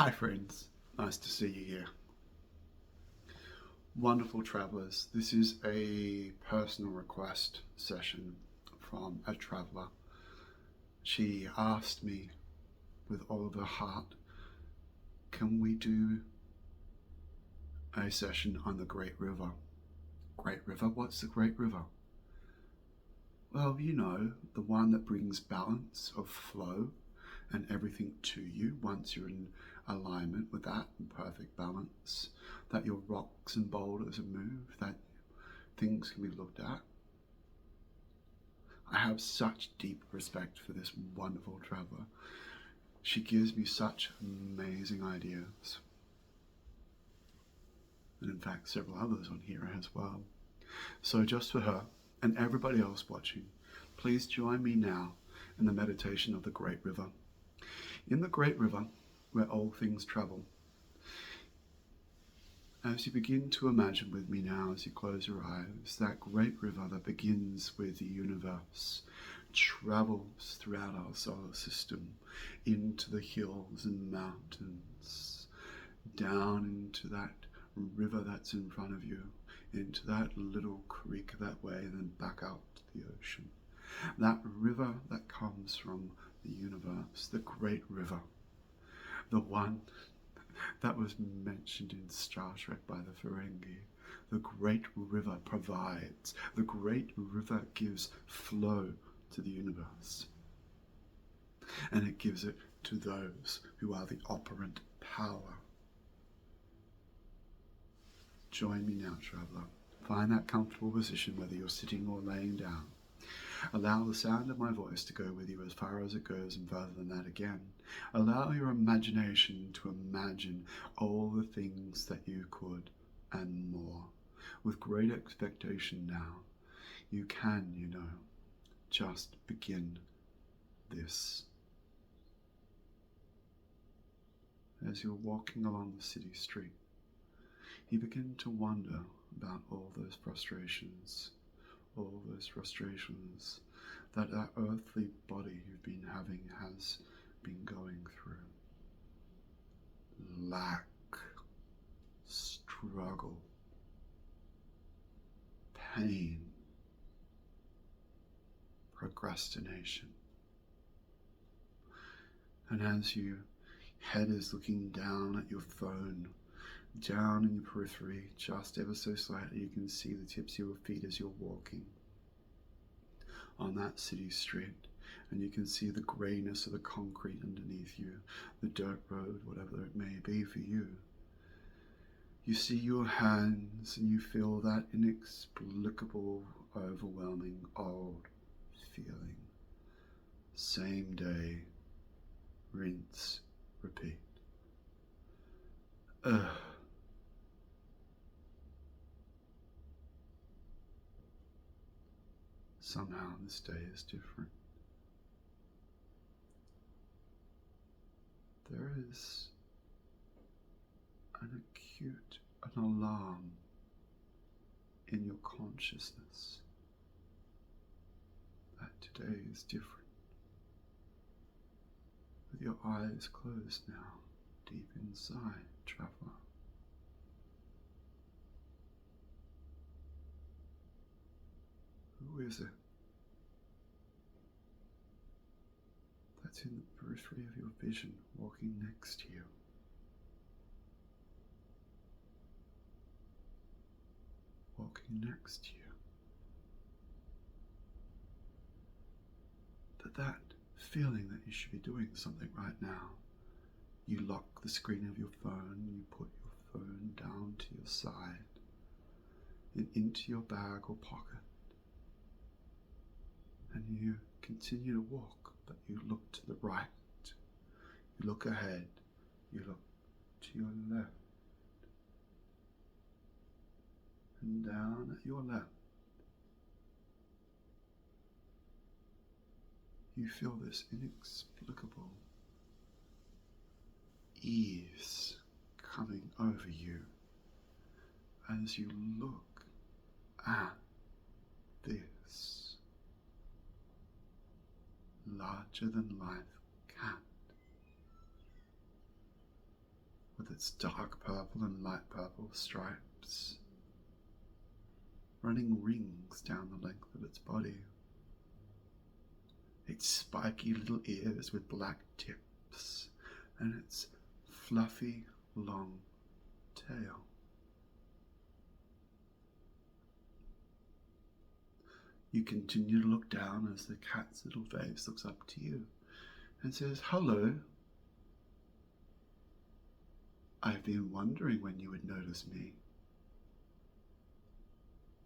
Hi friends, nice to see you here. Wonderful travellers, this is a personal request session from a traveller. She asked me with all of her heart, can we do a session on the Great River? Great River? What's the Great River? Well, you know, the one that brings balance of flow and everything to you once you're in alignment with that and perfect balance, that your rocks and boulders are moved, that things can be looked at. I have such deep respect for this wonderful traveller. She gives me such amazing ideas. And in fact, several others on here as well. So just for her and everybody else watching, please join me now in the meditation of the Great River. In the Great River, where all things travel, as you begin to imagine with me now, as you close your eyes, that great river that begins with the universe travels throughout our solar system, into the hills and mountains, down into that river that's in front of you, into that little creek that way, and then back out to the ocean. That river that comes from the universe, the great river, the one that was mentioned in Star Trek by the Ferengi. The great river provides, the great river gives flow to the universe. And it gives it to those who are the operant power. Join me now, traveller. Find that comfortable position, whether you're sitting or laying down. Allow the sound of my voice to go with you as far as it goes and further than that again. Allow your imagination to imagine all the things that you could and more. With great expectation now, you can, you know, just begin this. As you're walking along the city street, you begin to wonder about all those frustrations that our earthly body you've been having has been going through. Lack, struggle, pain, procrastination. And as your head is looking down at your phone, down in your periphery, just ever so slightly, you can see the tips of your feet as you're walking on that city street, and you can see the greyness of the concrete underneath you, the dirt road, whatever it may be for you. You see your hands and you feel that inexplicable, overwhelming, old feeling. Same day, rinse, repeat. Somehow this day is different. There is an alarm in your consciousness that today is different. With your eyes closed now, deep inside, traveller. Who is it that's in the periphery of your vision, walking next to you? Walking next to you. That feeling that you should be doing something right now. You lock the screen of your phone, you put your phone down to your side and into your bag or pocket. And you continue to walk, but you look to the right, you look ahead, you look to your left, and down at your left. You feel this inexplicable ease coming over you as you look at this larger than life cat. its dark purple and light purple stripes running rings down the length of its body, its spiky little ears with black tips, and its fluffy, long tail. You continue to look down as the cat's little face looks up to you and says, "Hello. I've been wondering when you would notice me.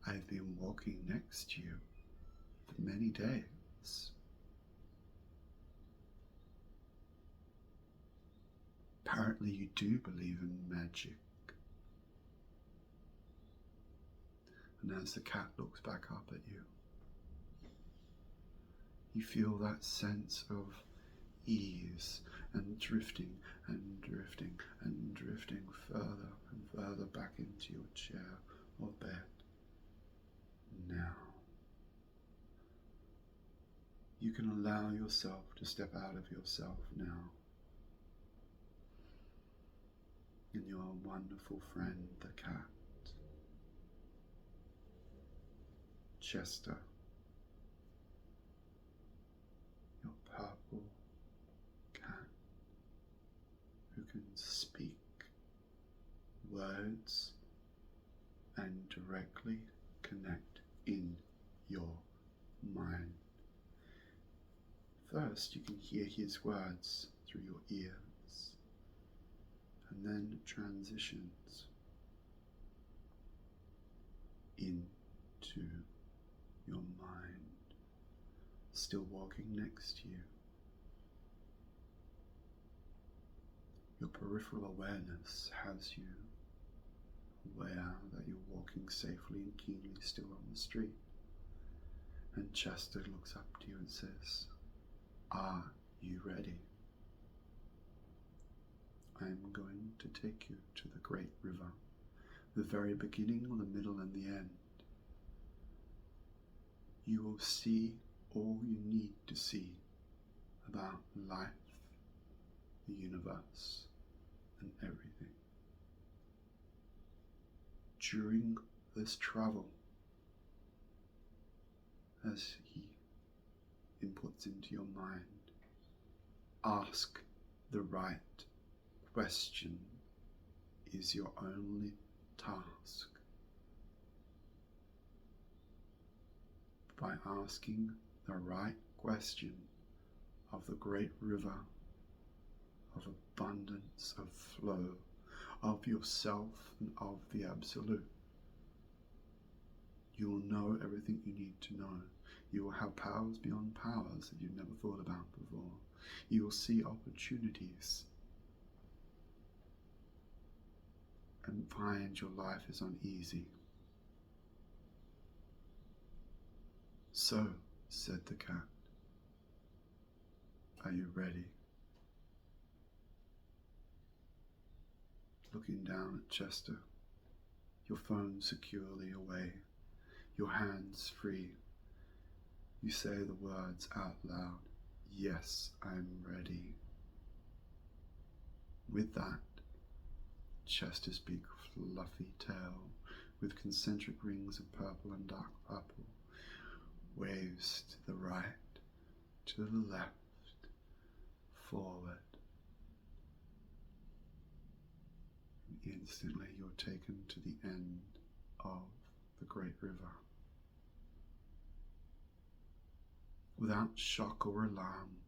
I've been walking next to you for many days." Apparently you do believe in magic. And as the cat looks back up at you, you feel that sense of ease and drifting and drifting and drifting further and further back into your chair or bed. Now, you can allow yourself to step out of yourself now. And your wonderful friend, the cat, Chester, your purple cat who can speak words and directly connect in your mind. First, you can hear his words through your ears, and then it transitions into your mind, still walking next to you. Your peripheral awareness has you aware that you're walking safely and keenly still on the street. And Chester looks up to you and says, "Are you ready? I'm going to take you to the great river, the very beginning, the middle, and the end. You will see all you need to see about life, the universe, and everything. During this travel, as he inputs into your mind, ask the right question is your only task. By asking the right question of the great river, of abundance, of flow, of yourself and of the Absolute, you will know everything you need to know. You will have powers beyond powers that you've never thought about before. You will see opportunities and find your life is uneasy. "So," said the cat, "are you ready?" Looking down at Chester, your phone securely away, your hands free, you say the words out loud, "Yes, I'm ready." With that, Chester's big fluffy tail with concentric rings of purple and dark purple waves to the right, to the left, forward. And instantly you're taken to the end of the great river. Without shock or alarm,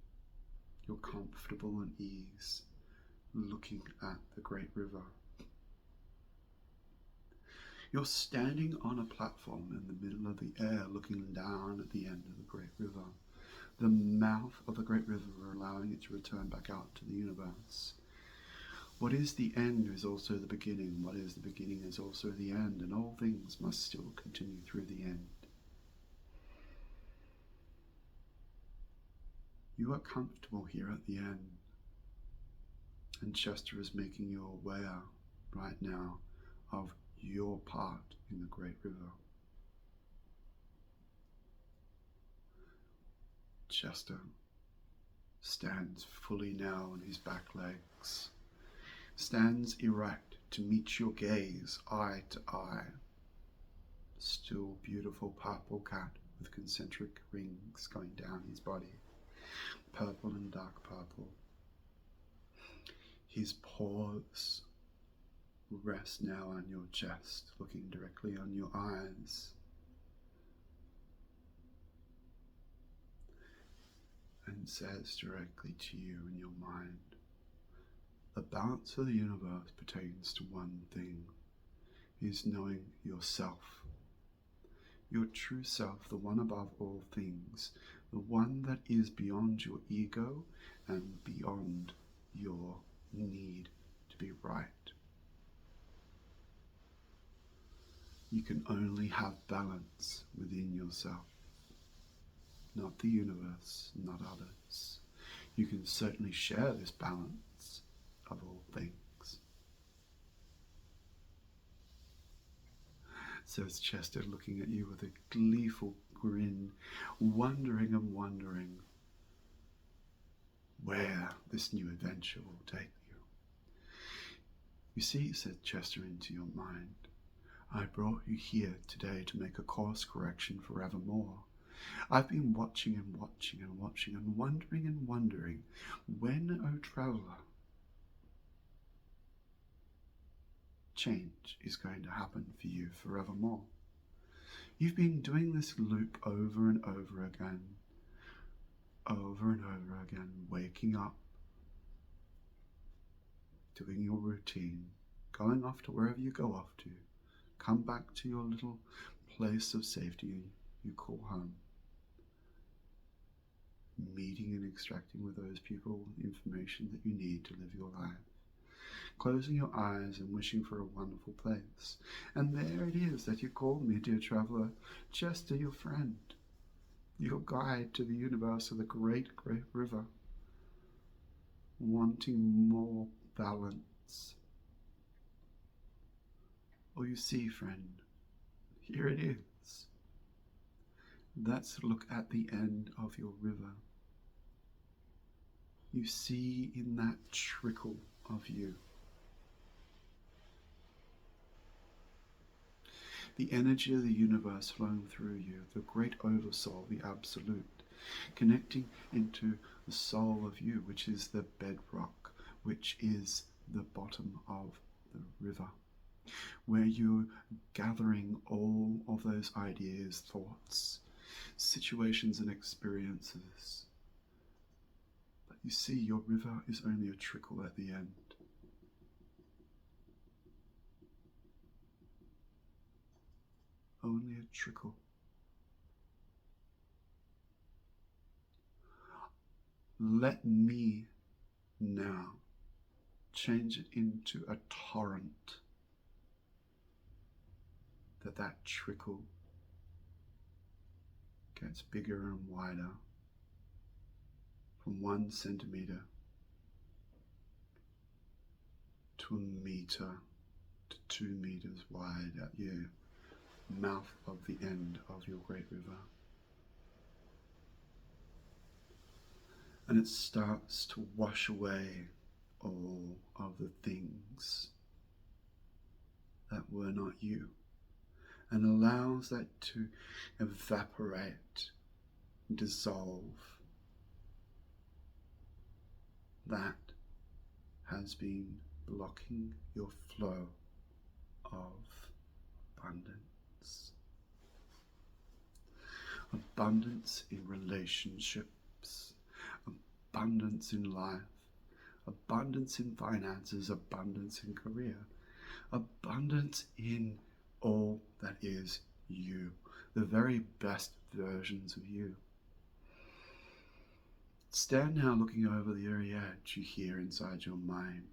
you're comfortable and ease, looking at the great river. You're standing on a platform in the middle of the air, looking down at the end of the great river, the mouth of the great river, allowing it to return back out to the universe. What is the end is also the beginning. What is the beginning is also the end, and all things must still continue through the end. You are comfortable here at the end, and Chester is making you aware right now of your part in the great river. Chester stands fully now on his back legs, stands erect to meet your gaze eye to eye. Still beautiful purple cat with concentric rings going down his body, purple and dark purple. His paws rest now on your chest, looking directly on your eyes. And says directly to you in your mind, the balance of the universe pertains to one thing, is knowing yourself. Your true self, the one above all things, the one that is beyond your ego and beyond your need to be right. You can only have balance within yourself, not the universe, not others. You can certainly share this balance of all things. Says Chester, looking at you with a gleeful grin, wondering and wondering where this new adventure will take you. You see, said Chester into your mind, I brought you here today to make a course correction forevermore. I've been watching and watching and watching and wondering when, O traveller, change is going to happen for you forevermore. You've been doing this loop over and over again, waking up, doing your routine, going off to wherever you go off to, come back to your little place of safety you call home, meeting and extracting with those people information that you need to live your life, closing your eyes and wishing for a wonderful place. And there it is that you called me, dear traveller, Chester, your friend, your guide to the universe of the great, great river, wanting more balance. Oh, you see, friend, here it is. Let's look at the end of your river. You see in that trickle of you the energy of the universe flowing through you, the great oversoul, the absolute, connecting into the soul of you, which is the bedrock, which is the bottom of the river, where you're gathering all of those ideas, thoughts, situations and experiences. But you see, your river is only a trickle at the end. Only a trickle. Let me now change it into a torrent, that trickle gets bigger and wider, from 1 centimeter to 1 meter to 2 meters wide at your mouth of the end of your great river. And it starts to wash away all of the things that were not you, and allows that to evaporate, dissolve. That has been blocking your flow of abundance. Abundance in relationships, abundance in life, abundance in finances, abundance in career, abundance in all that is you, the very best versions of you. Stand now looking over the very edge you hear inside your mind.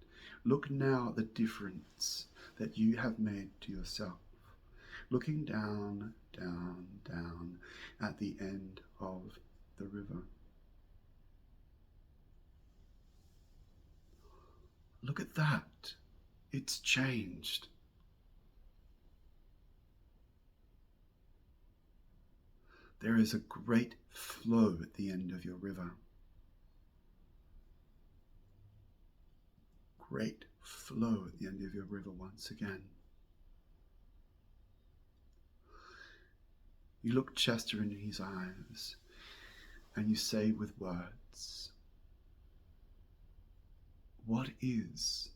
Look now at the difference that you have made to yourself. Looking down, down, down at the end of the river. Look at that. It's changed. There is a great flow at the end of your river. great flow at the end of your river once again. You look Chester in his eyes and you say with words, what is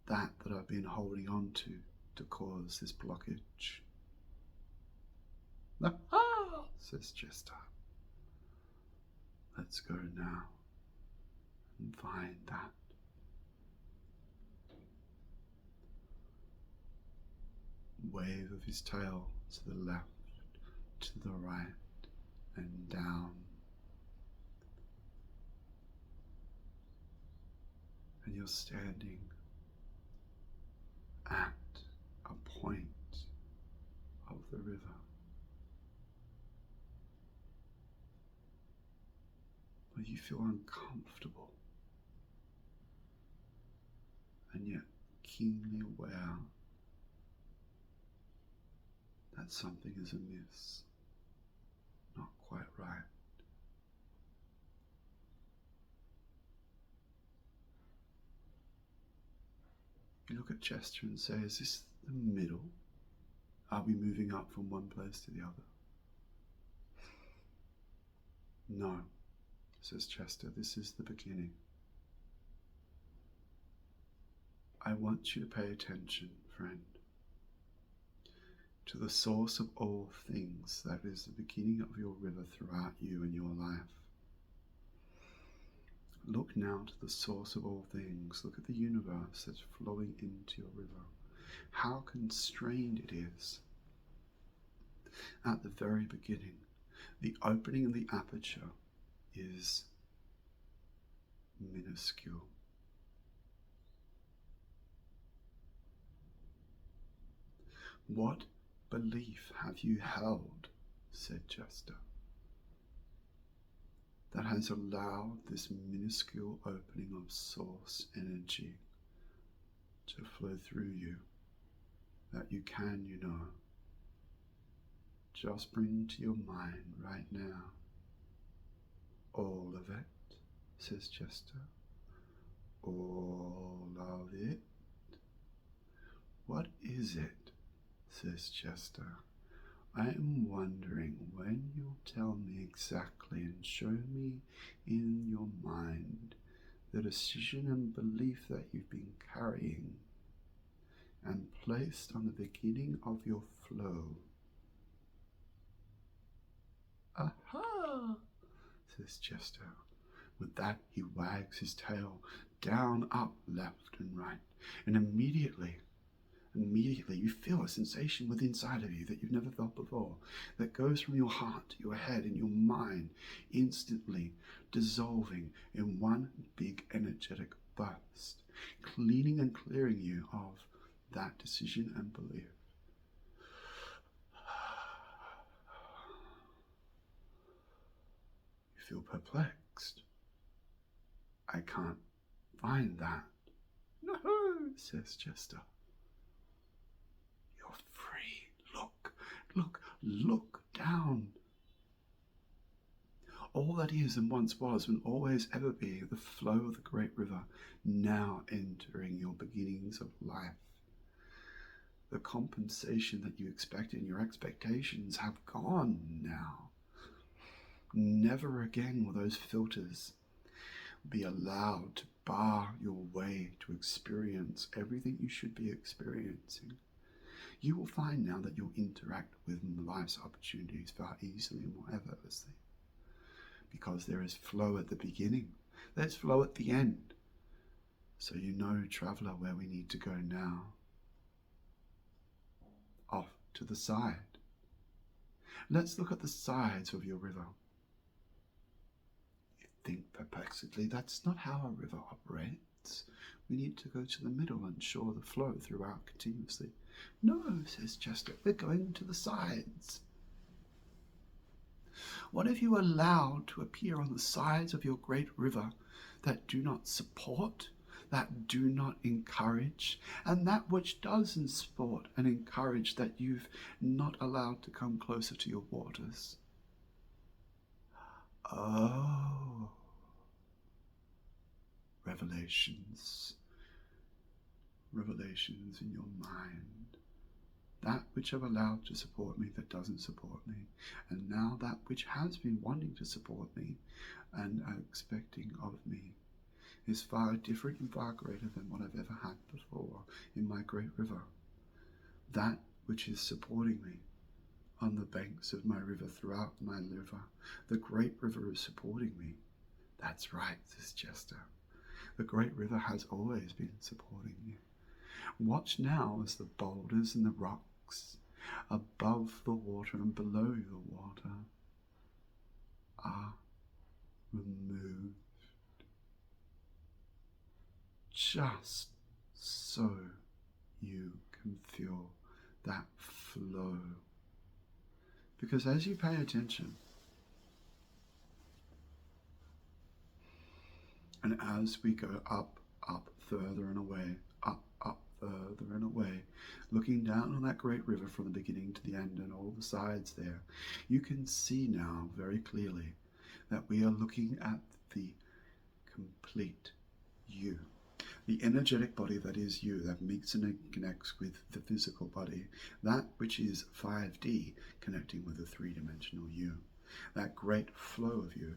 that I've been holding on to cause this blockage? Ah, says Chester. Let's go now and find that. Wave of his tail to the left, to the right, and down. And you're standing at a point of the river. Where you feel uncomfortable and yet keenly aware that something is amiss, not quite right. You look at Chester and say, is this the middle? Are we moving up from one place to the other? No, says Chester, this is the beginning. I want you to pay attention, friend, to the source of all things that is the beginning of your river throughout you and your life. Look now to the source of all things. Look at the universe that's flowing into your river. How constrained it is. At the very beginning, the opening of the aperture is minuscule. What belief have you held, said Chester, that has allowed this minuscule opening of source energy to flow through you, that you can, just bring to your mind right now? All of it, says Chester. All of it. What is it, says Chester. I am wondering when you'll tell me exactly and show me in your mind the decision and belief that you've been carrying and placed on the beginning of your flow. Aha, says Chester. With that, he wags his tail down, up, left, and right, and immediately you feel a sensation within inside of you that you've never felt before, that goes from your heart to your head and your mind, instantly dissolving in one big energetic burst, cleaning and clearing you of that decision and belief. You feel perplexed. I can't find that. No, says Chester. You're free. Look down. All that is and once was and always ever be the flow of the great river, now entering your beginnings of life. The compensation that you expected and your expectations have gone now. Never again will those filters be allowed to bar your way to experience everything you should be experiencing. You will find now that you'll interact with life's opportunities far easily and more effortlessly, because there is flow at the beginning, there's flow at the end. So you know, traveler, where we need to go now. Off to the side. Let's look at the sides of your river. You think perplexedly, that's not how a river operates. We need to go to the middle and ensure the flow throughout continuously. No, says Chester, we're going to the sides. What have you allowed to appear on the sides of your great river that do not support, that do not encourage, and that which does support and encourage that you've not allowed to come closer to your waters? Oh, revelations. Revelations in your mind. That which I've allowed to support me that doesn't support me. And now that which has been wanting to support me and expecting of me is far different and far greater than what I've ever had before in my great river. That which is supporting me on the banks of my river, throughout my river, the great river is supporting me. That's right, says Chester. The great river has always been supporting you. Watch now as the boulders and the rocks above the water and below the water are removed, just so you can feel that flow. Because as you pay attention, and as we go up, further and away, up, further and away, looking down on that great river from the beginning to the end and all the sides there, you can see now very clearly that we are looking at the complete you. The energetic body that is you, that meets and connects with the physical body, that which is 5D connecting with the three-dimensional you. That great flow of you,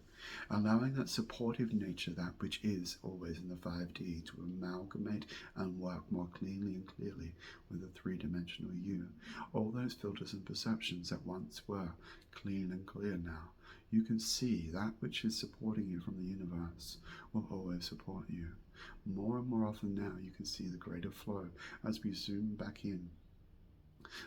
allowing that supportive nature, that which is always in the 5D, to amalgamate and work more cleanly and clearly with the three-dimensional you. All those filters and perceptions that once were clean and clear now, you can see that which is supporting you from the universe will always support you. More and more often now you can see the greater flow as we zoom back in.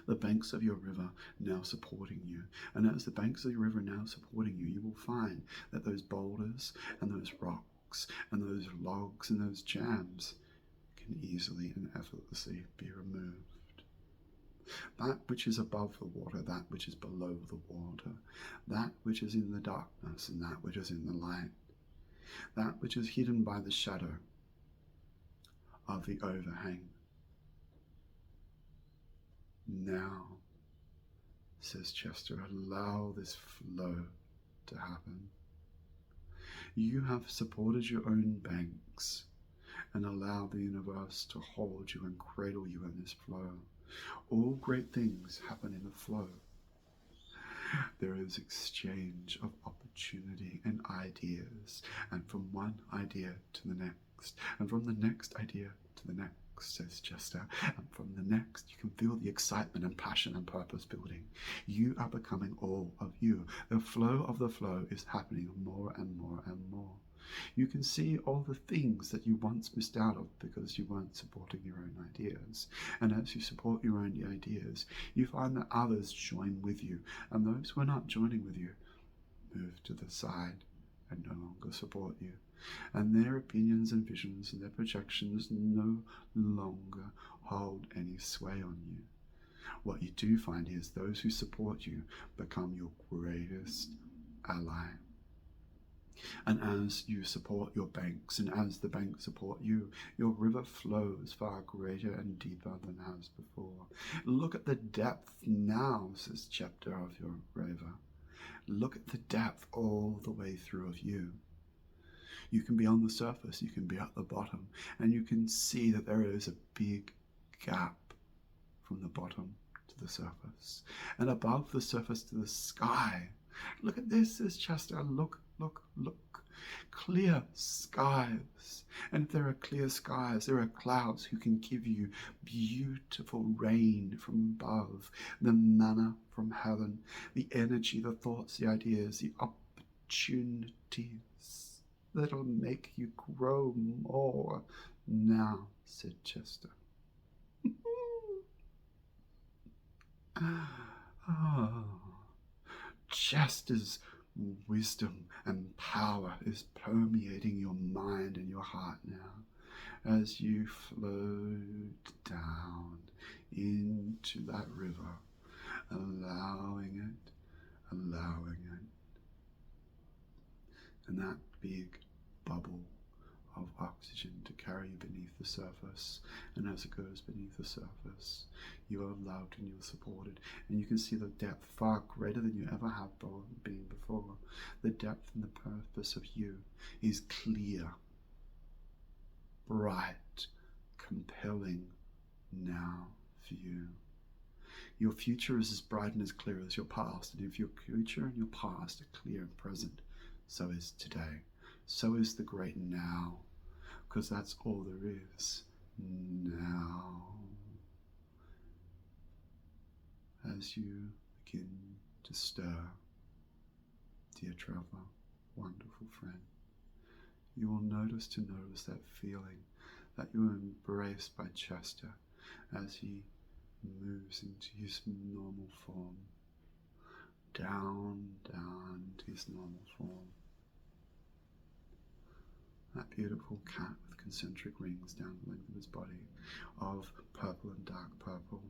The banks of your river now supporting you. And as the banks of your river now supporting you, you will find that those boulders and those rocks and those logs and those jams can easily and effortlessly be removed. That which is above the water, that which is below the water, that which is in the darkness and that which is in the light, that which is hidden by the shadow of the overhang. Now, says Chester, allow this flow to happen. You have supported your own banks and allow the universe to hold you and cradle you in this flow. All great things happen in the flow. There is exchange of opportunity and ideas, and from one idea to the next, and from the next idea to the next, says Chester, and from the next you can feel the excitement and passion and purpose building. You are becoming all of you. The flow of the flow is happening more and more and more. You can see all the things that you once missed out of because you weren't supporting your own ideas. And as you support your own ideas, you find that others join with you, and those who are not joining with you move to the side and no longer support you. And their opinions and visions and their projections no longer hold any sway on you. What you do find is those who support you become your greatest ally. And as you support your banks, and as the banks support you, your river flows far greater and deeper than has before. Look at the depth now, says Chapter, of your river. Look at the depth all the way through of you. You can be on the surface, you can be at the bottom, and you can see that there is a big gap from the bottom to the surface, and above the surface to the sky. Look at this, says Chester. Look, look, look. Clear skies. And if there are clear skies, there are clouds who can give you beautiful rain from above, the manna from heaven, the energy, the thoughts, the ideas, the opportunities that'll make you grow more now, said Chester. Oh, Chester's wisdom and power is permeating your mind and your heart now as you float down into that river, allowing it, and that big bubble of oxygen to carry you beneath the surface. And as it goes beneath the surface, you are loved and you're supported, and you can see the depth far greater than you ever have been before. The depth and the purpose of you is clear. bright, compelling now for you. Your future is as bright and as clear as your past, and if your future and your past are clear and present, so is today. So is the great now, because that's all there is now. As you begin to stir, dear traveler, wonderful friend, you will notice that feeling that you are embraced by Chester as he moves into his normal form, down to his normal form. That beautiful cat with concentric rings down the length of his body of purple and dark purple.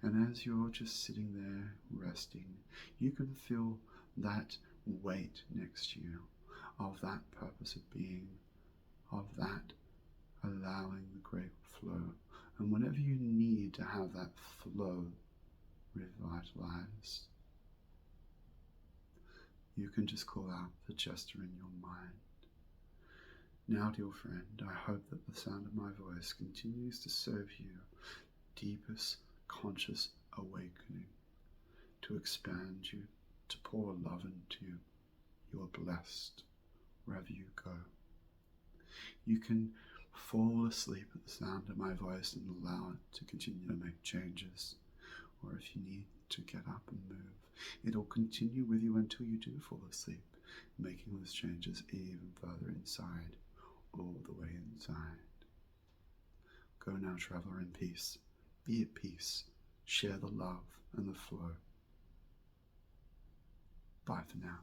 And as you're just sitting there resting, you can feel that weight next to you of that purpose of being, of that allowing the great flow. And whenever you need to have that flow revitalized, you can just call out the Chester in your mind. Now, dear friend, I hope that the sound of my voice continues to serve you deepest conscious awakening, to expand you, to pour love into you. You are blessed wherever you go. You can fall asleep at the sound of my voice and allow it to continue to make changes. Or if you need to get up and move, it'll continue with you until you do fall asleep, making those changes even further inside, all the way inside. Go now, traveler, in peace. Be at peace. Share the love and the flow. Bye for now.